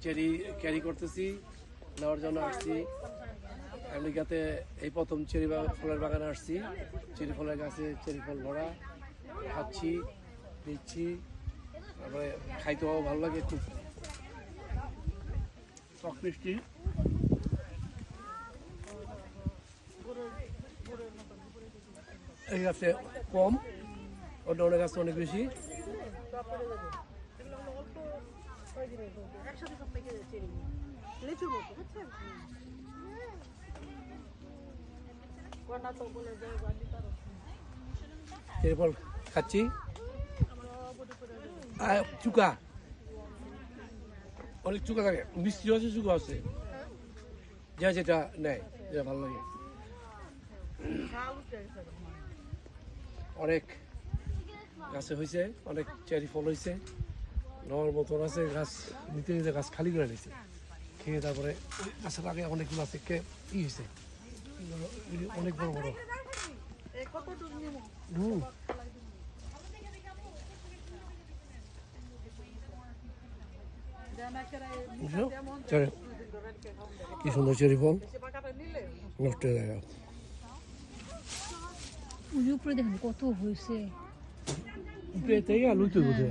Cherry carry করতেছি, নেওয়ার জন্য আসছি। আমেরিকাতে এই প্রথম চেরি ফলের বাগানে আসছি। চেরি ফলের গাছে চেরি ফল ভরা, খাচ্ছি, নিচ্ছি, তারপরে খাইতেও ভালো লাগে, খুব টক মিষ্টি। এই গাছে কম, অন্য অনেক গাছে অনেক বেশি। চেরি ফল খাচ্ছি, চুকা অনেক চুকা থাকে, মিষ্টি আছে, চুকা আছে, যা যেটা নেয় যেটা ভালো লাগে। অনেক গাছে হয়েছে, অনেক চেরি ফল হয়েছে, নেওয়ার মতন আছে। গাছ নিতে নিতে গাছ খালি করে নিয়েছে, খেয়ে তারপরে গাছের আগে অনেকগুলো আছে ই হয়েছে, অনেক বড় বড়। কি সুন্দর চেরি ফল, নষ্ট হয়ে যায়। উপরে দেখেন কত হয়েছে। উপরে থেকে লুচি বুঝে